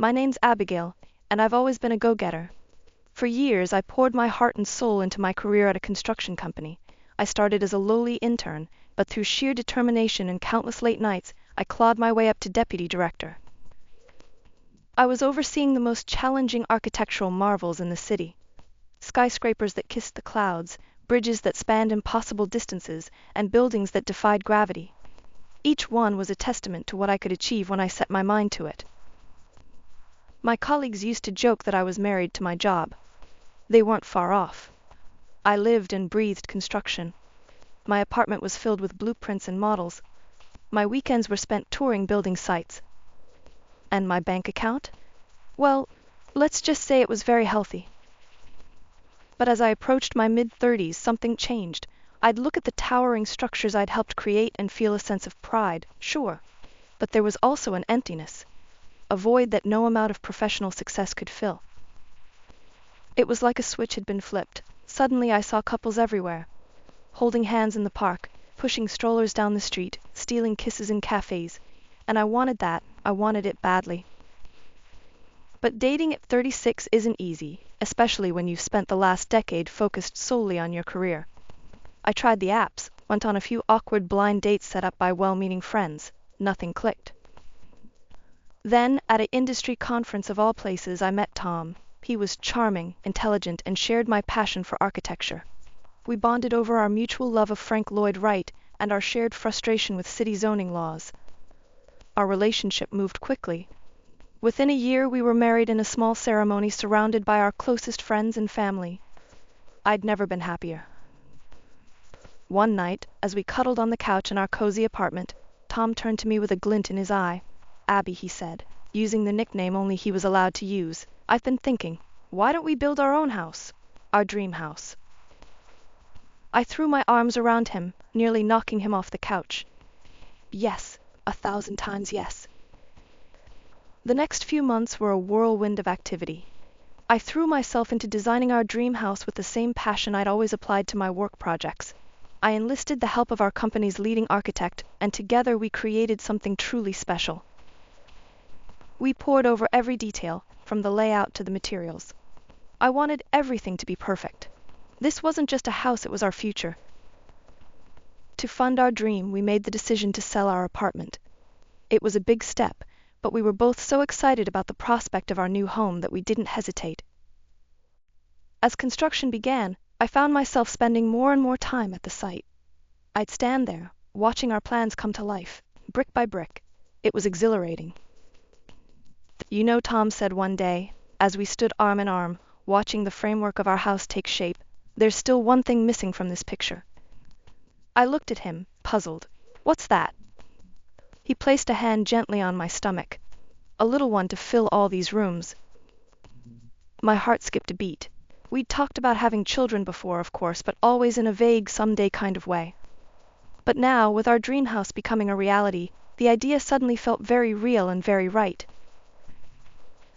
My name's Abigail, and I've always been a go-getter. For years, I poured my heart and soul into my career at a construction company. I started as a lowly intern, but through sheer determination and countless late nights, I clawed my way up to deputy director. I was overseeing the most challenging architectural marvels in the city. Skyscrapers that kissed the clouds, bridges that spanned impossible distances, and buildings that defied gravity. Each one was a testament to what I could achieve when I set my mind to it. My colleagues used to joke that I was married to my job. They weren't far off. I lived and breathed construction. My apartment was filled with blueprints and models. My weekends were spent touring building sites. And my bank account? Well, let's just say it was very healthy. But as I approached my mid-30s, something changed. I'd look at the towering structures I'd helped create and feel a sense of pride, sure. But there was also an emptiness, a void that no amount of professional success could fill. It was like a switch had been flipped. Suddenly I saw couples everywhere, holding hands in the park, pushing strollers down the street, stealing kisses in cafes. And I wanted that. I wanted it badly. But dating at 36 isn't easy, especially when you've spent the last decade focused solely on your career. I tried the apps, went on a few awkward blind dates set up by well-meaning friends. Nothing clicked. Then, at an industry conference of all places, I met Tom. He was charming, intelligent, and shared my passion for architecture. We bonded over our mutual love of Frank Lloyd Wright and our shared frustration with city zoning laws. Our relationship moved quickly. Within a year, we were married in a small ceremony surrounded by our closest friends and family. I'd never been happier. One night, as we cuddled on the couch in our cozy apartment, Tom turned to me with a glint in his eye. "Abby," he said, using the nickname only he was allowed to use, "I've been thinking, why don't we build our own house? Our dream house?" I threw my arms around him, nearly knocking him off the couch. Yes, 1,000 times yes. The next few months were a whirlwind of activity. I threw myself into designing our dream house with the same passion I'd always applied to my work projects. I enlisted the help of our company's leading architect, and together we created something truly special. We pored over every detail, from the layout to the materials. I wanted everything to be perfect. This wasn't just a house, it was our future. To fund our dream, we made the decision to sell our apartment. It was a big step, but we were both so excited about the prospect of our new home that we didn't hesitate. As construction began, I found myself spending more and more time at the site. I'd stand there, watching our plans come to life, brick by brick. It was exhilarating. "You know," Tom said one day, as we stood arm in arm, watching the framework of our house take shape, "there's still one thing missing from this picture." I looked at him, puzzled. "What's that?" He placed a hand gently on my stomach. "A little one to fill all these rooms." My heart skipped a beat. We'd talked about having children before, of course, but always in a vague, someday kind of way. But now, with our dream house becoming a reality, the idea suddenly felt very real and very right.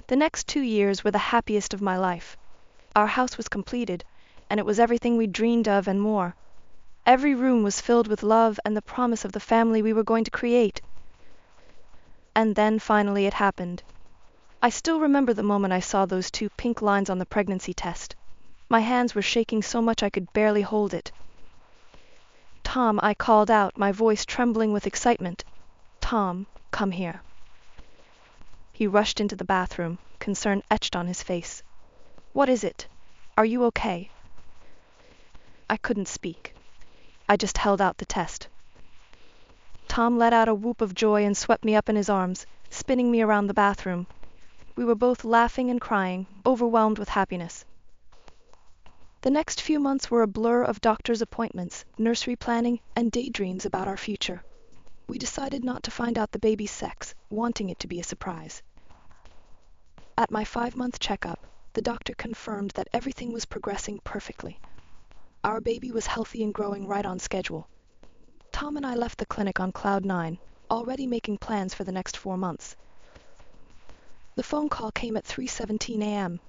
The next 2 years were the happiest of my life. Our house was completed, and it was everything we dreamed of and more. Every room was filled with love and the promise of the family we were going to create. And then finally it happened. I still remember the moment I saw those 2 pink lines on the pregnancy test. My hands were shaking so much I could barely hold it. "Tom," I called out, my voice trembling with excitement. "Tom, come here." He rushed into the bathroom, concern etched on his face. "What is it? Are you okay?" I couldn't speak. I just held out the test. Tom let out a whoop of joy and swept me up in his arms, spinning me around the bathroom. We were both laughing and crying, overwhelmed with happiness. The next few months were a blur of doctor's appointments, nursery planning, and daydreams about our future. We decided not to find out the baby's sex, wanting it to be a surprise. At my 5-month checkup, the doctor confirmed that everything was progressing perfectly. Our baby was healthy and growing right on schedule. Tom and I left the clinic on cloud 9, already making plans for the next 4 months. The phone call came at 3:17 a.m.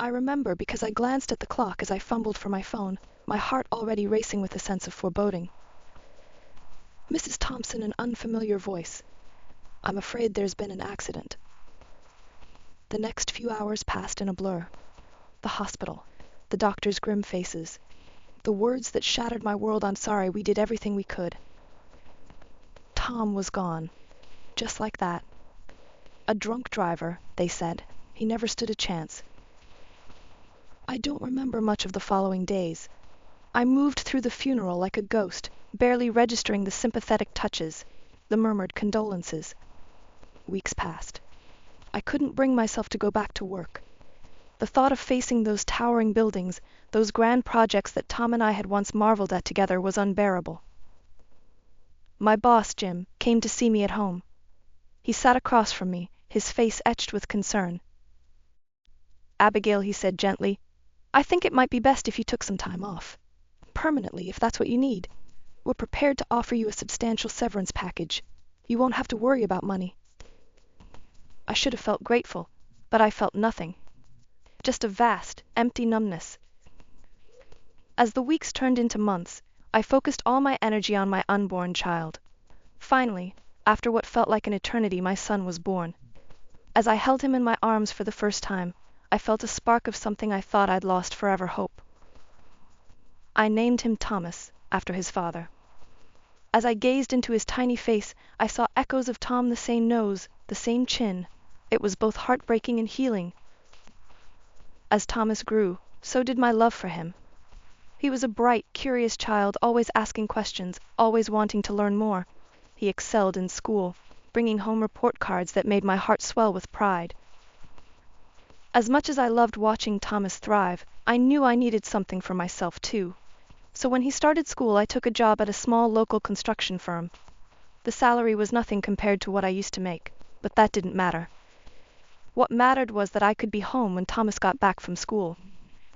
I remember because I glanced at the clock as I fumbled for my phone, my heart already racing with a sense of foreboding. "Mrs. Thompson," an unfamiliar voice. "I'm afraid there's been an accident." The next few hours passed in a blur. The hospital, the doctor's grim faces, the words that shattered my world. I'm sorry, we did everything we could. Tom was gone, just like that. A drunk driver, they said. He never stood a chance. I don't remember much of the following days. I moved through the funeral like a ghost, barely registering the sympathetic touches, the murmured condolences. Weeks passed. I couldn't bring myself to go back to work. The thought of facing those towering buildings, those grand projects that Tom and I had once marveled at together, was unbearable. My boss, Jim, came to see me at home. He sat across from me, his face etched with concern. "Abigail," he said gently, "I think it might be best if you took some time off. Permanently, if that's what you need. We're prepared to offer you a substantial severance package. You won't have to worry about money." I should have felt grateful, but I felt nothing. Just a vast, empty numbness. As the weeks turned into months, I focused all my energy on my unborn child. Finally, after what felt like an eternity, my son was born. As I held him in my arms for the first time, I felt a spark of something I thought I'd lost forever: hope. I named him Thomas, after his father. As I gazed into his tiny face, I saw echoes of Tom: the same nose, the same chin. It was both heartbreaking and healing. As Thomas grew, so did my love for him. He was a bright, curious child, always asking questions, always wanting to learn more. He excelled in school, bringing home report cards that made my heart swell with pride. As much as I loved watching Thomas thrive, I knew I needed something for myself too. So when he started school, I took a job at a small local construction firm. The salary was nothing compared to what I used to make, but that didn't matter. What mattered was that I could be home when Thomas got back from school,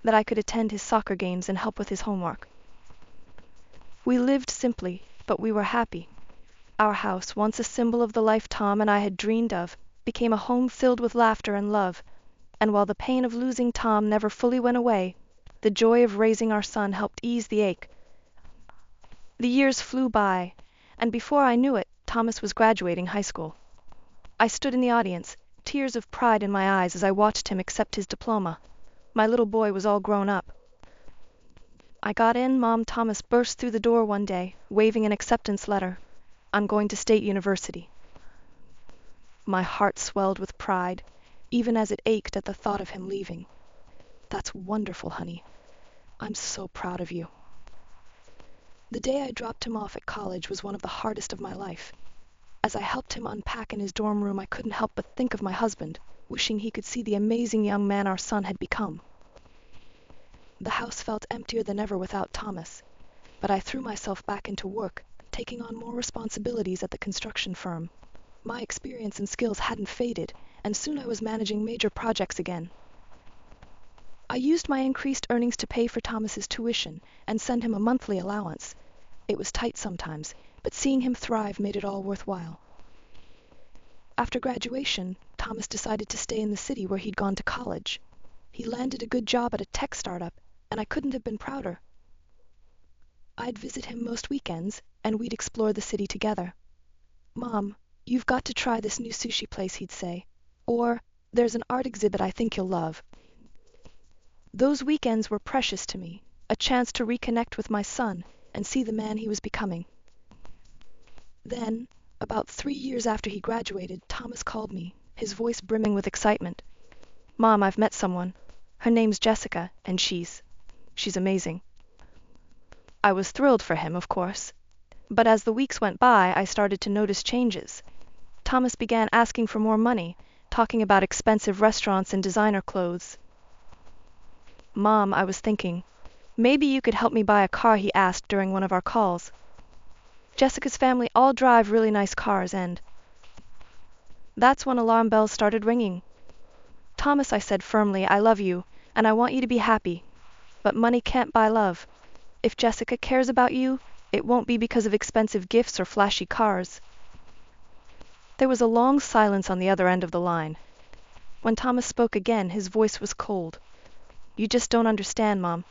that I could attend his soccer games and help with his homework. We lived simply, but we were happy. Our house, once a symbol of the life Tom and I had dreamed of, became a home filled with laughter and love. And while the pain of losing Tom never fully went away, the joy of raising our son helped ease the ache. The years flew by, and before I knew it, Thomas was graduating high school. I stood in the audience, tears of pride in my eyes as I watched him accept his diploma. My little boy was all grown up. I got in. Mom, Thomas burst through the door one day, waving an acceptance letter. "I'm going to State University." My heart swelled with pride, even as it ached at the thought of him leaving. "That's wonderful, honey. I'm so proud of you." The day I dropped him off at college was one of the hardest of my life. As I helped him unpack in his dorm room, I couldn't help but think of my husband, wishing he could see the amazing young man our son had become. The house felt emptier than ever without Thomas, but I threw myself back into work, taking on more responsibilities at the construction firm. My experience and skills hadn't faded, and soon I was managing major projects again. I used my increased earnings to pay for Thomas's tuition and send him a monthly allowance. It was tight sometimes, but seeing him thrive made it all worthwhile. After graduation, Thomas decided to stay in the city where he'd gone to college. He landed a good job at a tech startup, and I couldn't have been prouder. I'd visit him most weekends, and we'd explore the city together. "Mom, you've got to try this new sushi place," he'd say. Or, "There's an art exhibit I think you'll love." Those weekends were precious to me, a chance to reconnect with my son and see the man he was becoming. Then, about 3 years after he graduated, Thomas called me, his voice brimming with excitement. "Mom, I've met someone. Her name's Jessica, and she's amazing." I was thrilled for him, of course. But as the weeks went by, I started to notice changes. Thomas began asking for more money, talking about expensive restaurants and designer clothes. "Mom," I was thinking, "maybe you could help me buy a car," he asked during one of our calls. "Jessica's family all drive really nice cars, and—" That's when alarm bells started ringing. "Thomas," I said firmly, "I love you, and I want you to be happy. But money can't buy love. If Jessica cares about you, it won't be because of expensive gifts or flashy cars." There was a long silence on the other end of the line. When Thomas spoke again, his voice was cold. "You just don't understand, Mom.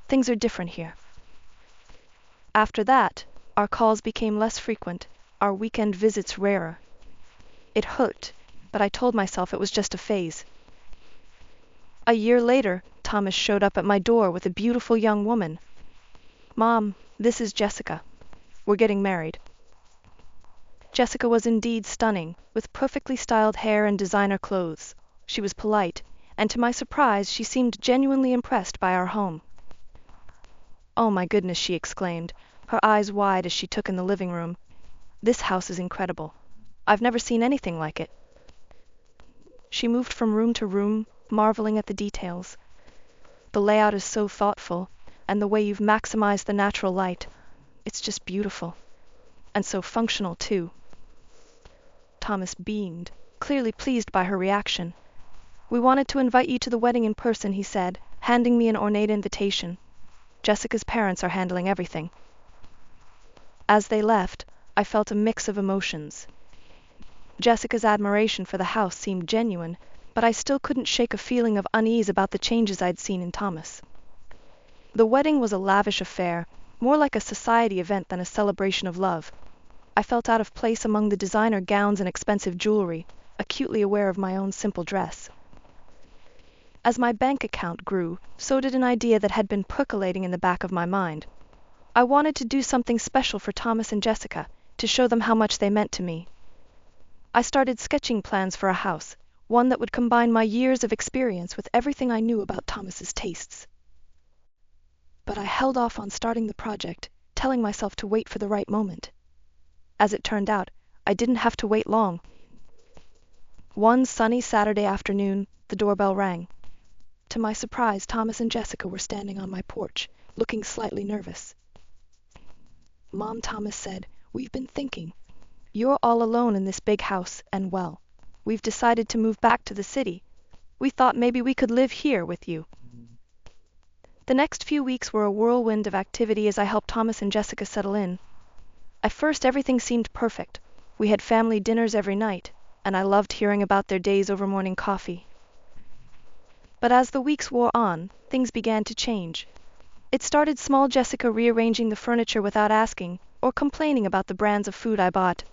Things are different here." After that, our calls became less frequent, our weekend visits rarer. It hurt, but I told myself it was just a phase. A year later, Thomas showed up at my door with a beautiful young woman. "Mom, this is Jessica. We're getting married." Jessica was indeed stunning, with perfectly styled hair and designer clothes. She was polite, and to my surprise, she seemed genuinely impressed by our home. "Oh my goodness," she exclaimed, her eyes wide as she took in the living room. "This house is incredible. I've never seen anything like it." She moved from room to room, marveling at the details. "The layout is so thoughtful, and the way you've maximized the natural light. It's just beautiful. And so functional, too." Thomas beamed, clearly pleased by her reaction. "We wanted to invite you to the wedding in person," he said, handing me an ornate invitation. "Jessica's parents are handling everything." As they left, I felt a mix of emotions. Jessica's admiration for the house seemed genuine, but I still couldn't shake a feeling of unease about the changes I'd seen in Thomas. The wedding was a lavish affair, more like a society event than a celebration of love. I felt out of place among the designer gowns and expensive jewelry, acutely aware of my own simple dress. As my bank account grew, so did an idea that had been percolating in the back of my mind. I wanted to do something special for Thomas and Jessica, to show them how much they meant to me. I started sketching plans for a house, one that would combine my years of experience with everything I knew about Thomas's tastes. But I held off on starting the project, telling myself to wait for the right moment. As it turned out, I didn't have to wait long. One sunny Saturday afternoon, the doorbell rang. To my surprise, Thomas and Jessica were standing on my porch, looking slightly nervous. "Mom," Thomas said, "we've been thinking. You're all alone in this big house, and well, we've decided to move back to the city. We thought maybe we could live here with you." The next few weeks were a whirlwind of activity as I helped Thomas and Jessica settle in. At first, everything seemed perfect. We had family dinners every night, and I loved hearing about their days over morning coffee. But as the weeks wore on, things began to change. It started small, Jessica rearranging the furniture without asking, or complaining about the brands of food I bought.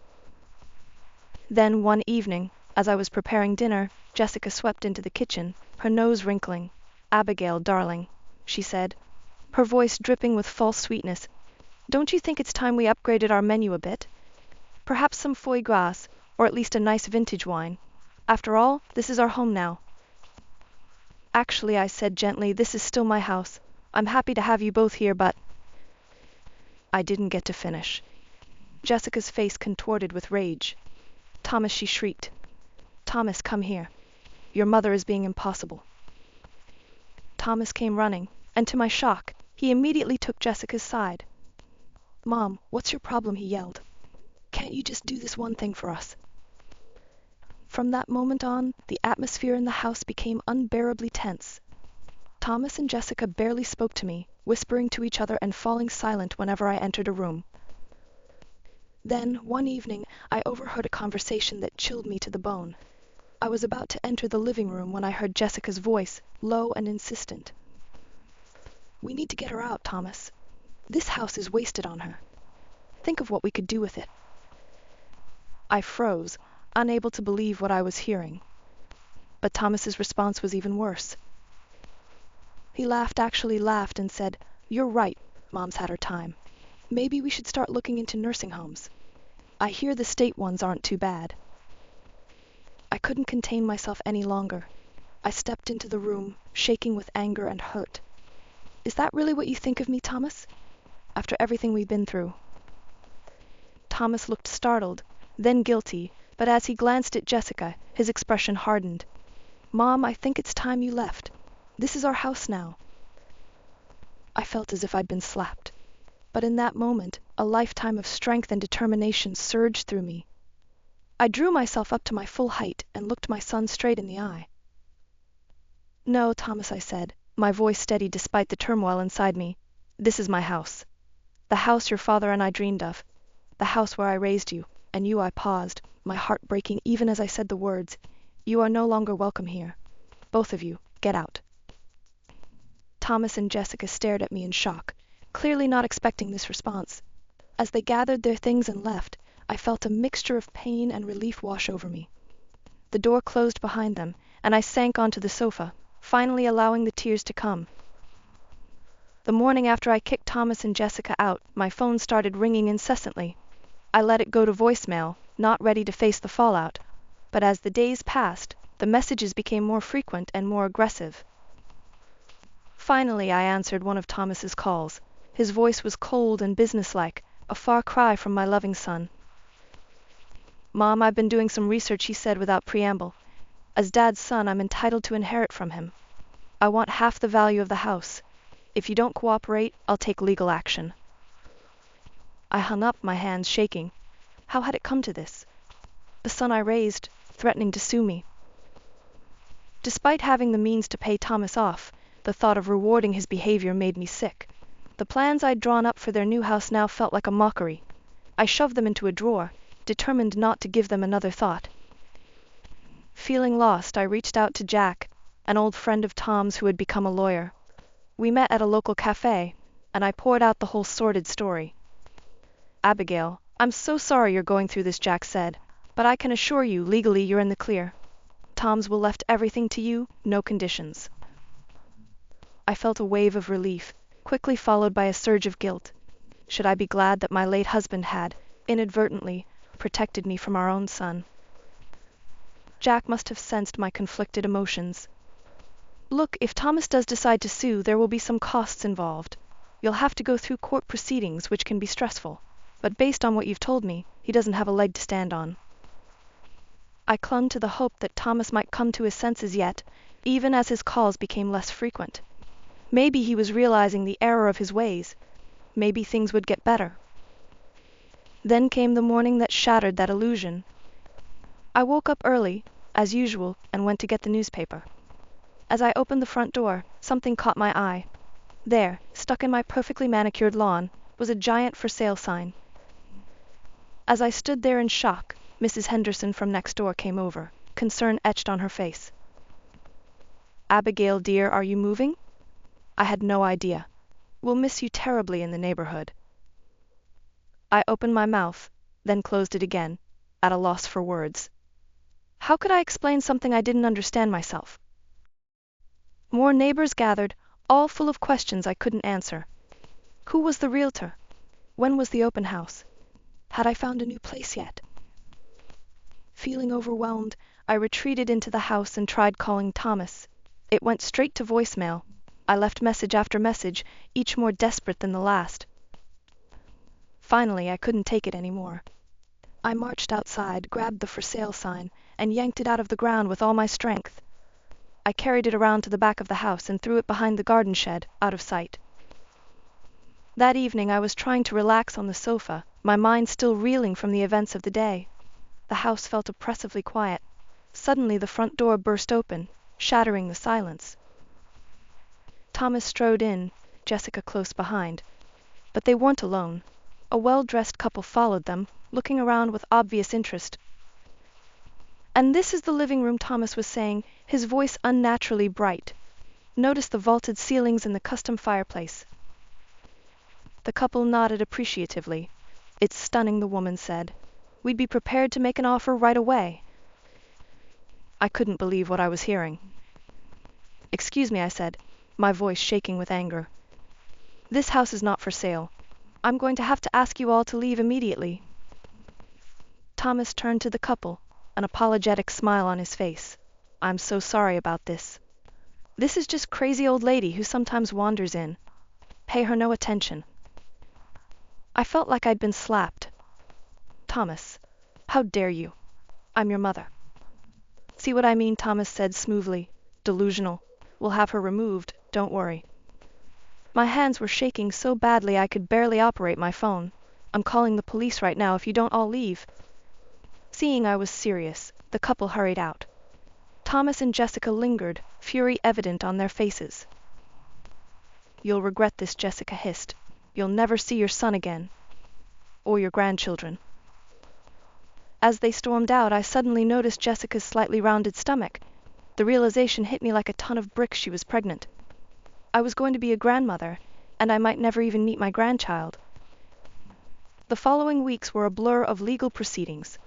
Then one evening, as I was preparing dinner, Jessica swept into the kitchen, her nose wrinkling. "Abigail, darling," she said, her voice dripping with false sweetness, "don't you think it's time we upgraded our menu a bit? Perhaps some foie gras, or at least a nice vintage wine. After all, this is our home now." "Actually," I said gently, "this is still my house. I'm happy to have you both here, but—" I didn't get to finish. Jessica's face contorted with rage. "Thomas," she shrieked. "Thomas, come here. Your mother is being impossible." Thomas came running, and to my shock, he immediately took Jessica's side. "Mom, what's your problem?" he yelled. "Can't you just do this one thing for us?" From that moment on, the atmosphere in the house became unbearably tense. Thomas and Jessica barely spoke to me, whispering to each other and falling silent whenever I entered a room. Then, one evening, I overheard a conversation that chilled me to the bone. I was about to enter the living room when I heard Jessica's voice, low and insistent. "We need to get her out, Thomas. This house is wasted on her. Think of what we could do with it." I froze, unable to believe what I was hearing. But Thomas's response was even worse. He actually laughed and said, "You're right, Mom's had her time. Maybe we should start looking into nursing homes. I hear the state ones aren't too bad." I couldn't contain myself any longer. I stepped into the room, shaking with anger and hurt. "Is that really what you think of me, Thomas? After everything we've been through?" Thomas looked startled, then guilty, but as he glanced at Jessica, his expression hardened. "Mom, I think it's time you left. This is our house now." I felt as if I'd been slapped. But in that moment, a lifetime of strength and determination surged through me. I drew myself up to my full height and looked my son straight in the eye. "No, Thomas," I said, my voice steady despite the turmoil inside me. "This is my house. The house your father and I dreamed of. The house where I raised you, and you." I paused, my heart breaking even as I said the words. "You are no longer welcome here. Both of you, get out." Thomas and Jessica stared at me in shock, clearly not expecting this response. As they gathered their things and left, I felt a mixture of pain and relief wash over me. The door closed behind them, and I sank onto the sofa, finally allowing the tears to come. The morning after I kicked Thomas and Jessica out, my phone started ringing incessantly. I let it go to voicemail, not ready to face the fallout. But as the days passed, the messages became more frequent and more aggressive. Finally, I answered one of Thomas's calls. His voice was cold and businesslike, a far cry from my loving son. "Mom, I've been doing some research," he said without preamble. "As Dad's son, I'm entitled to inherit from him. I want half the value of the house. If you don't cooperate, I'll take legal action." I hung up, my hands shaking. How had it come to this? The son I raised, threatening to sue me. Despite having the means to pay Thomas off, the thought of rewarding his behavior made me sick. The plans I'd drawn up for their new house now felt like a mockery. I shoved them into a drawer, determined not to give them another thought. Feeling lost, I reached out to Jack, an old friend of Tom's who had become a lawyer. We met at a local cafe, and I poured out the whole sordid story. "Abigail, I'm so sorry you're going through this," Jack said, "but I can assure you, legally you're in the clear. Tom's will left everything to you, no conditions." I felt a wave of relief, quickly followed by a surge of guilt. Should I be glad that my late husband had, inadvertently, protected me from our own son? Jack must have sensed my conflicted emotions. "Look, if Thomas does decide to sue, there will be some costs involved. You'll have to go through court proceedings, which can be stressful. But based on what you've told me, he doesn't have a leg to stand on." I clung to the hope that Thomas might come to his senses yet, even as his calls became less frequent. Maybe he was realizing the error of his ways. Maybe things would get better. Then came the morning that shattered that illusion. I woke up early, as usual, and went to get the newspaper. As I opened the front door, something caught my eye. There, stuck in my perfectly manicured lawn, was a giant for sale sign. As I stood there in shock, Mrs. Henderson from next door came over, concern etched on her face. "Abigail, dear, are you moving?" I had no idea. "We'll miss you terribly in the neighborhood." I opened my mouth, then closed it again, at a loss for words. How could I explain something I didn't understand myself? More neighbors gathered, all full of questions I couldn't answer. Who was the realtor? When was the open house? Had I found a new place yet? Feeling overwhelmed, I retreated into the house and tried calling Thomas. It went straight to voicemail. I left message after message, each more desperate than the last. Finally, I couldn't take it anymore. I marched outside, grabbed the for sale sign, and yanked it out of the ground with all my strength. I carried it around to the back of the house and threw it behind the garden shed, out of sight. That evening I was trying to relax on the sofa, my mind still reeling from the events of the day. The house felt oppressively quiet. Suddenly the front door burst open, shattering the silence. Thomas strode in, Jessica close behind. But they weren't alone. A well-dressed couple followed them, looking around with obvious interest. "And this is the living room," Thomas was saying, his voice unnaturally bright. "Notice the vaulted ceilings and the custom fireplace." The couple nodded appreciatively. "It's stunning," the woman said. "We'd be prepared to make an offer right away." I couldn't believe what I was hearing. "Excuse me," I said, my voice shaking with anger. "This house is not for sale. I'm going to have to ask you all to leave immediately." Thomas turned to the couple, an apologetic smile on his face. "I'm so sorry about this. This is just crazy old lady who sometimes wanders in. Pay her no attention." I felt like I'd been slapped. "Thomas, how dare you? I'm your mother." "See what I mean?" Thomas said smoothly. "Delusional. We'll have her removed, don't worry." My hands were shaking so badly I could barely operate my phone. "I'm calling the police right now if you don't all leave." Seeing I was serious, the couple hurried out. Thomas and Jessica lingered, fury evident on their faces. "You'll regret this," Jessica hissed. "You'll never see your son again. Or your grandchildren." As they stormed out, I suddenly noticed Jessica's slightly rounded stomach. The realization hit me like a ton of bricks. She was pregnant. I was going to be a grandmother, and I might never even meet my grandchild. The following weeks were a blur of legal proceedings.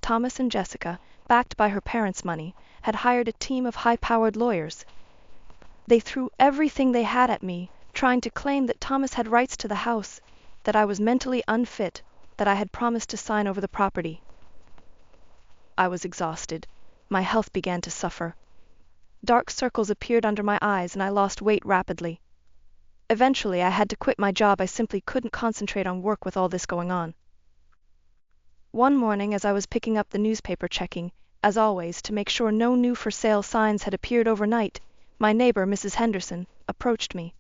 Thomas and Jessica, backed by her parents' money, had hired a team of high-powered lawyers. They threw everything they had at me, trying to claim that Thomas had rights to the house, that I was mentally unfit, that I had promised to sign over the property. I was exhausted. My health began to suffer. Dark circles appeared under my eyes and I lost weight rapidly. Eventually, I had to quit my job. I simply couldn't concentrate on work with all this going on. One morning, as I was picking up the newspaper, checking, as always, to make sure no new for sale signs had appeared overnight, my neighbor, Mrs. Henderson, approached me.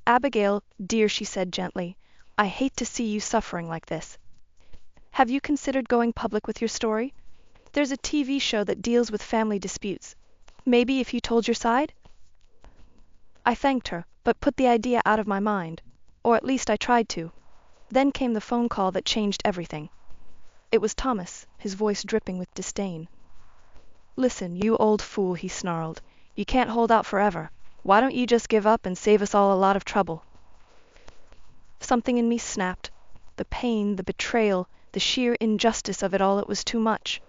"Abigail, dear," she said gently, "I hate to see you suffering like this. Have you considered going public with your story? There's a TV show that deals with family disputes. Maybe if you told your side?" I thanked her, but put the idea out of my mind, or at least I tried to. Then came the phone call that changed everything. It was Thomas, his voice dripping with disdain. "Listen, you old fool," he snarled. "You can't hold out forever. Why don't you just give up and save us all a lot of trouble?" Something in me snapped. The pain, the betrayal, the sheer injustice of it all, it was too much.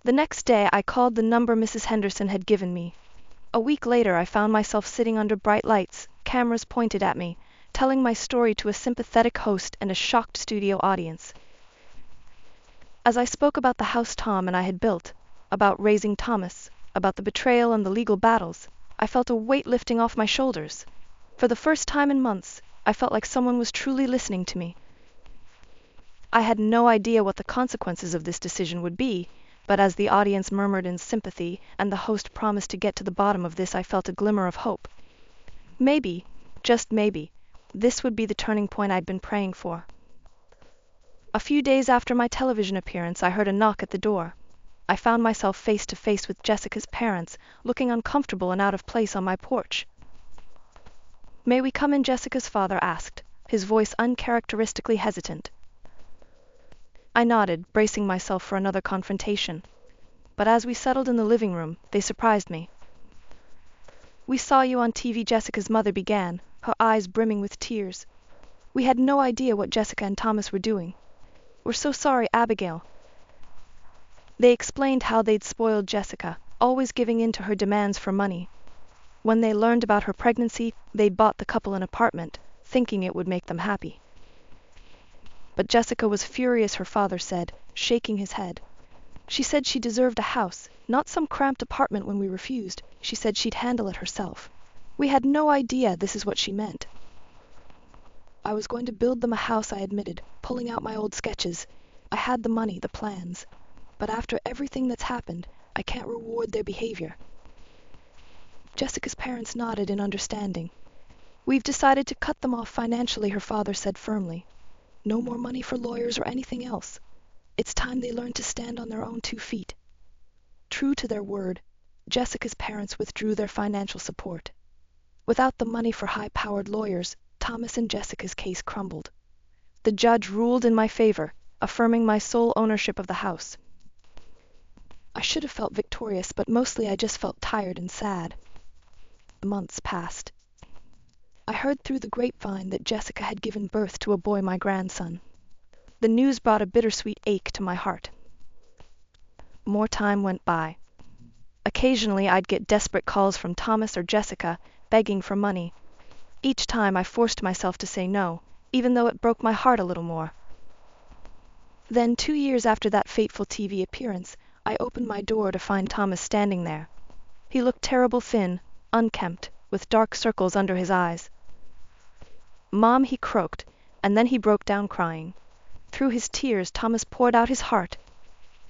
The next day I called the number Mrs. Henderson had given me. A week later I found myself sitting under bright lights, cameras pointed at me, telling my story to a sympathetic host and a shocked studio audience. As I spoke about the house Tom and I had built, about raising Thomas, about the betrayal and the legal battles, I felt a weight lifting off my shoulders. For the first time in months, I felt like someone was truly listening to me. I had no idea what the consequences of this decision would be, but as the audience murmured in sympathy and the host promised to get to the bottom of this, I felt a glimmer of hope. Maybe, just maybe, this would be the turning point I'd been praying for. A few days after my television appearance, I heard a knock at the door. I found myself face to face with Jessica's parents, looking uncomfortable and out of place on my porch. "May we come in?" Jessica's father asked, his voice uncharacteristically hesitant. I nodded, bracing myself for another confrontation. But as we settled in the living room, they surprised me. "We saw you on TV," Jessica's mother began, her eyes brimming with tears. "We had no idea what Jessica and Thomas were doing. We're so sorry, Abigail." They explained how they'd spoiled Jessica, always giving in to her demands for money. When they learned about her pregnancy, they bought the couple an apartment, thinking it would make them happy. But Jessica was furious, her father said, shaking his head. "She said she deserved a house, not some cramped apartment when we refused. She said she'd handle it herself. We had no idea this is what she meant." "I was going to build them a house," I admitted, pulling out my old sketches. "I had the money, the plans. But after everything that's happened, I can't reward their behavior." Jessica's parents nodded in understanding. "We've decided to cut them off financially," her father said firmly. "No more money for lawyers or anything else. It's time they learned to stand on their own 2 feet." True to their word, Jessica's parents withdrew their financial support. Without the money for high-powered lawyers, Thomas and Jessica's case crumbled. The judge ruled in my favor, affirming my sole ownership of the house. I should have felt victorious, but mostly I just felt tired and sad. Months passed. I heard through the grapevine that Jessica had given birth to a boy, my grandson. The news brought a bittersweet ache to my heart. More time went by. Occasionally I'd get desperate calls from Thomas or Jessica, begging for money. Each time I forced myself to say no, even though it broke my heart a little more. Then, 2 years after that fateful TV appearance, I opened my door to find Thomas standing there. He looked terrible, thin, unkempt, with dark circles under his eyes. "Mom," he croaked, and then he broke down crying. Through his tears, Thomas poured out his heart.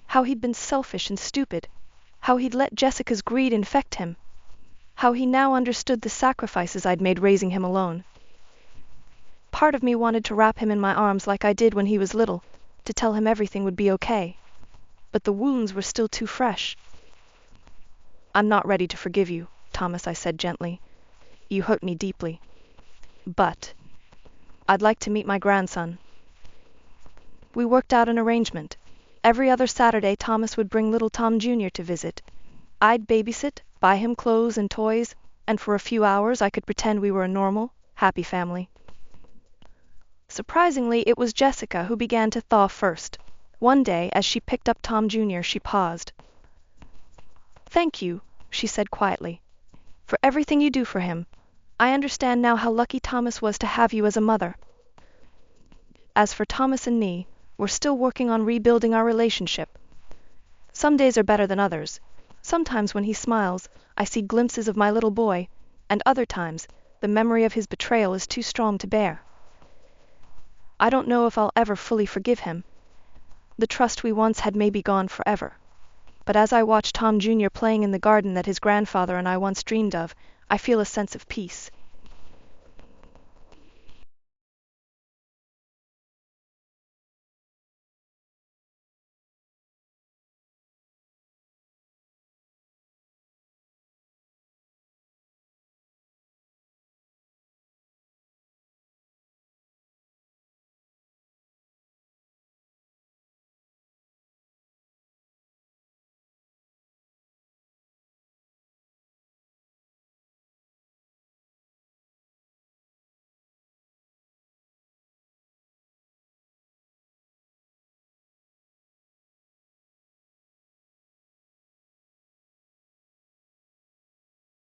How he'd been selfish and stupid. How he'd let Jessica's greed infect him. How he now understood the sacrifices I'd made raising him alone. Part of me wanted to wrap him in my arms like I did when he was little, to tell him everything would be okay. But the wounds were still too fresh. "I'm not ready to forgive you, Thomas," I said gently. "You hurt me deeply. But I'd like to meet my grandson." We worked out an arrangement. Every other Saturday, Thomas would bring little Tom Jr. to visit. I'd babysit, buy him clothes and toys, and for a few hours I could pretend we were a normal, happy family. Surprisingly, it was Jessica who began to thaw first. One day, as she picked up Tom Jr., she paused. "Thank you," she said quietly, "for everything you do for him. I understand now how lucky Thomas was to have you as a mother. As for Thomas and me, we're still working on rebuilding our relationship. Some days are better than others. Sometimes when he smiles, I see glimpses of my little boy, and other times, the memory of his betrayal is too strong to bear. I don't know if I'll ever fully forgive him. The trust we once had may be gone forever. But as I watch Tom Jr. playing in the garden that his grandfather and I once dreamed of, I feel a sense of peace.